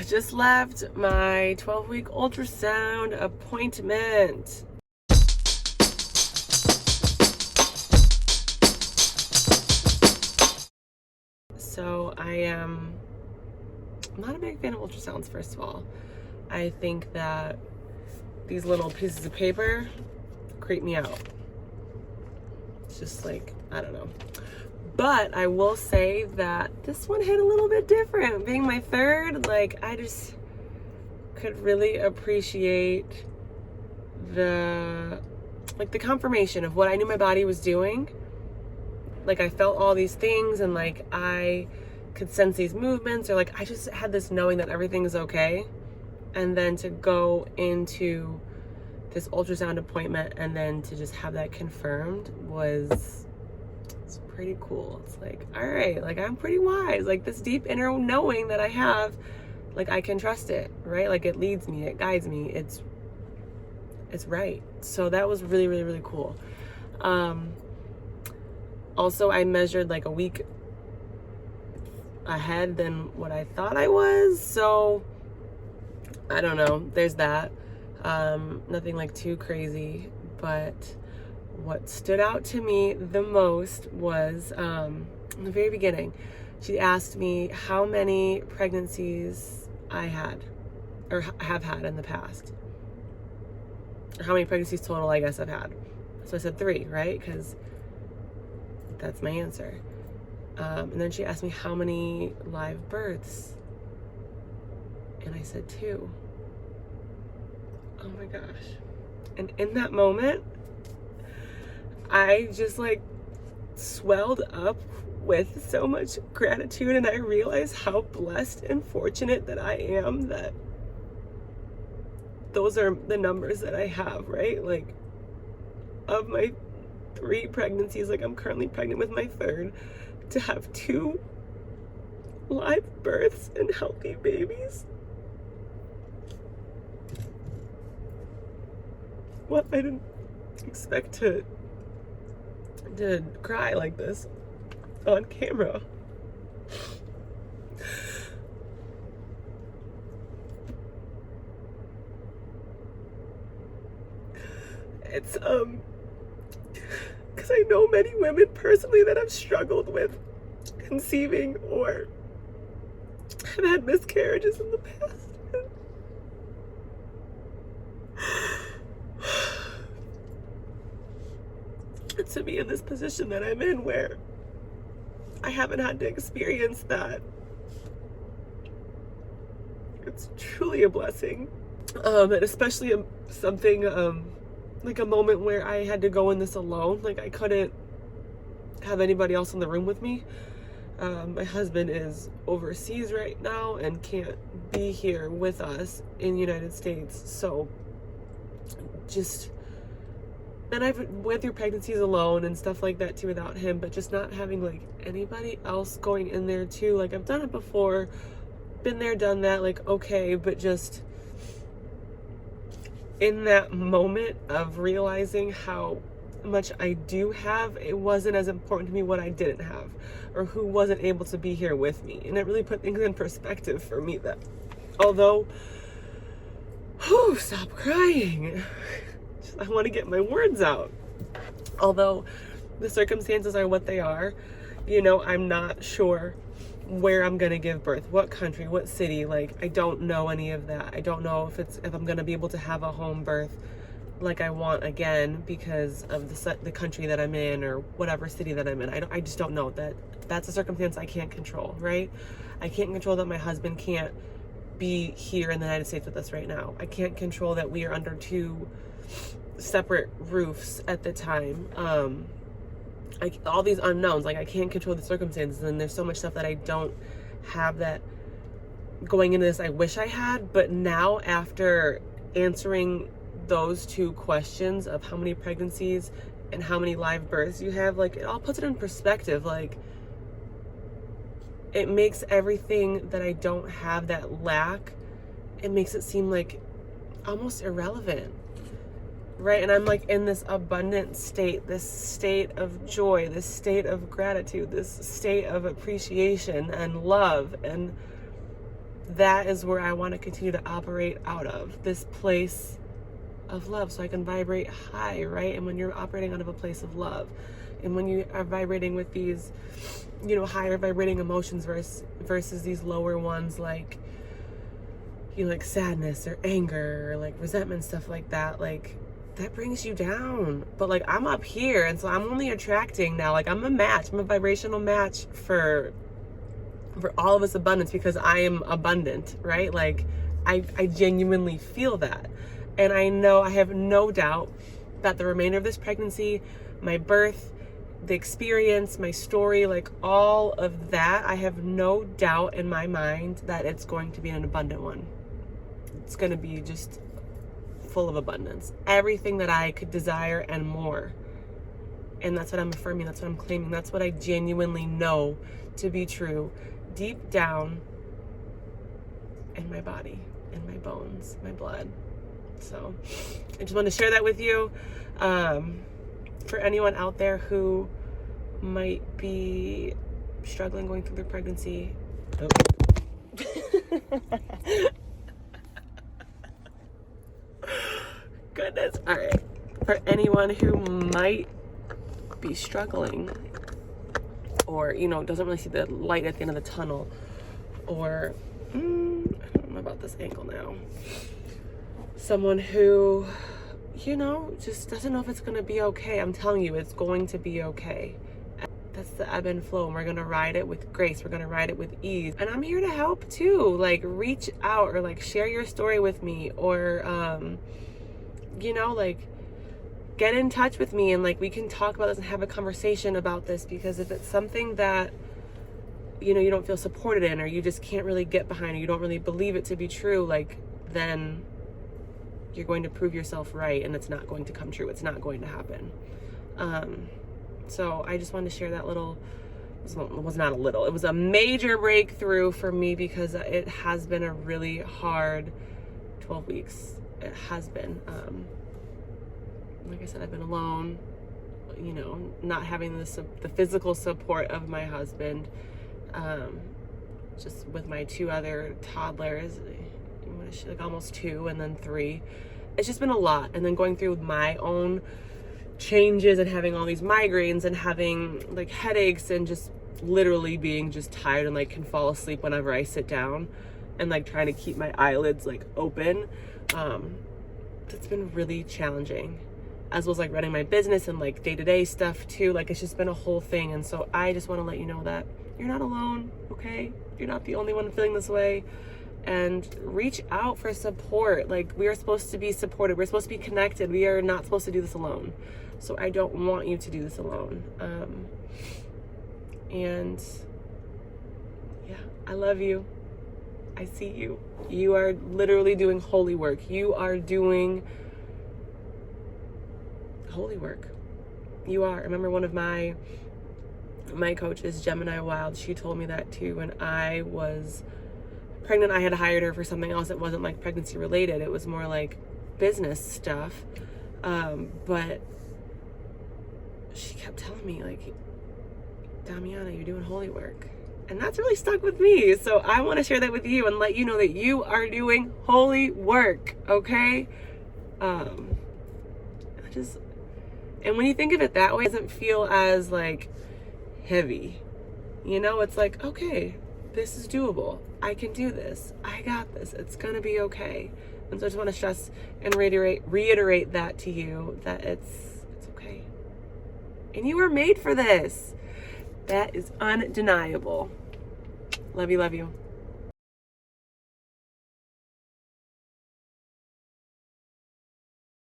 Just left my 12-week ultrasound appointment. So I am not a big fan of ultrasounds, first of all. I think that these little pieces of paper creep me out. It's just like, I don't know. But I will say that this one hit a little bit different. Being my third, like, I just could really appreciate the confirmation of what I knew my body was doing. Like, I felt all these things, and like I could sense these movements, or like I just had this knowing that everything is okay. And then to go into this ultrasound appointment and then to just have that confirmed was pretty cool. It's like, all right, like I'm pretty wise. Like this deep inner knowing that I have, like I can trust it, right? Like it leads me, it guides me. It's right. So that was really, really, really cool. Also, I measured like a week ahead than what I thought I was. So I don't know. There's that. Nothing like too crazy, but what stood out to me the most was in the very beginning, she asked me how many pregnancies I had or have had in the past. Or how many pregnancies total I guess I've had. So I said 3, right? Because that's my answer. And then she asked me how many live births. And I said 2. Oh my gosh. And in that moment, I just like swelled up with so much gratitude, and I realized how blessed and fortunate that I am that those are the numbers that I have, right? Like of my 3 pregnancies, like I'm currently pregnant with my 3rd, to have 2 live births and healthy babies. Well, I didn't expect to cry like this on camera. It's because I know many women personally that have struggled with conceiving or have had miscarriages in the past. And to be in this position that I'm in where I haven't had to experience that, it's truly a blessing. And especially something like a moment where I had to go in this alone. Like I couldn't have anybody else in the room with me. My husband is overseas right now and can't be here with us in the United States. So just, and I've went through pregnancies alone and stuff like that too without him, but just not having like anybody else going in there too. Like I've done it before, been there, done that, like okay, but just in that moment of realizing how much I do have, it wasn't as important to me what I didn't have or who wasn't able to be here with me. And it really put things in perspective for me that although, stop crying. I want to get my words out. Although the circumstances are what they are, you know, I'm not sure where I'm gonna give birth, what country, what city. Like I don't know any of that. I don't know if I'm gonna be able to have a home birth like I want again because of the country that I'm in or whatever city that I'm in. I just don't know. That's a circumstance I can't control, right? I can't control that my husband can't be here in the United States with us right now. I can't control that we are under 2 separate roofs at the time. Like all these unknowns, like I can't control the circumstances, and there's so much stuff that I don't have that going into this I wish I had. But now after answering those 2 questions of how many pregnancies and how many live births you have, like it all puts it in perspective. Like it makes everything that I don't have, that lack, it makes it seem like almost irrelevant, right? And I'm like in this abundant state, this state of joy, this state of gratitude, this state of appreciation and love. And that is where I want to continue to operate out of, this place of love, so I can vibrate high, right? And when you're operating out of a place of love, and when you are vibrating with these, you know, higher vibrating emotions versus these lower ones, like, you know, like sadness or anger or like resentment, stuff like that, like that brings you down. But like I'm up here, and so I'm only attracting now, like I'm a match, I'm a vibrational match for all of this abundance, because I am abundant, right? Like I genuinely feel that. And I know, I have no doubt that the remainder of this pregnancy, my birth, the experience, my story, like all of that, I have no doubt in my mind that it's going to be an abundant one. It's going to be just full of abundance. Everything that I could desire and more. And that's what I'm affirming. That's what I'm claiming. That's what I genuinely know to be true deep down in my body, in my bones, my blood. So I just wanted to share that with you. For anyone out there who might be struggling going through their pregnancy. Goodness. All right. For anyone who might be struggling, or, you know, doesn't really see the light at the end of the tunnel, or I don't know about this angle now. Someone who, you know, just doesn't know if it's going to be okay. I'm telling you, it's going to be okay. That's the ebb and flow, and we're going to ride it with grace. We're going to ride it with ease. And I'm here to help too. Like, reach out, or like share your story with me, or, you know, like get in touch with me, and like we can talk about this and have a conversation about this, because if it's something that, you know, you don't feel supported in, or you just can't really get behind, or you don't really believe it to be true, like then you're going to prove yourself right, and it's not going to come true. It's not going to happen. So I just wanted to share that little, it was not a little, it was a major breakthrough for me, because it has been a really hard 12 weeks. It has been, like I said, I've been alone, you know, not having the physical support of my husband, just with my two other toddlers, like almost 2 and then 3. It's just been a lot. And then going through my own changes and having all these migraines and having like headaches and just literally being just tired and like can fall asleep whenever I sit down, and like trying to keep my eyelids like open. It's been really challenging, as well as like running my business and like day-to-day stuff too. Like it's just been a whole thing. And so I just want to let you know that you're not alone, okay? You're not the only one feeling this way. And reach out for support. Like, we are supposed to be supported. We're supposed to be connected. We are not supposed to do this alone. So I don't want you to do this alone. And yeah, I love you. I see you. You are literally doing holy work. You are doing holy work. You are. I remember one of my coaches, Gemini Wild, she told me that too. When I was pregnant, I had hired her for something else. It wasn't like pregnancy related. It was more like business stuff. But she kept telling me, like, Damiana, you're doing holy work. And that's really stuck with me. So I want to share that with you and let you know that you are doing holy work, okay? And when you think of it that way, it doesn't feel as like heavy. You know, it's like, okay, this is doable. I can do this. I got this. It's going to be okay. And so I just want to stress and reiterate that to you, that it's okay. And you were made for this. That is undeniable. Love you, love you.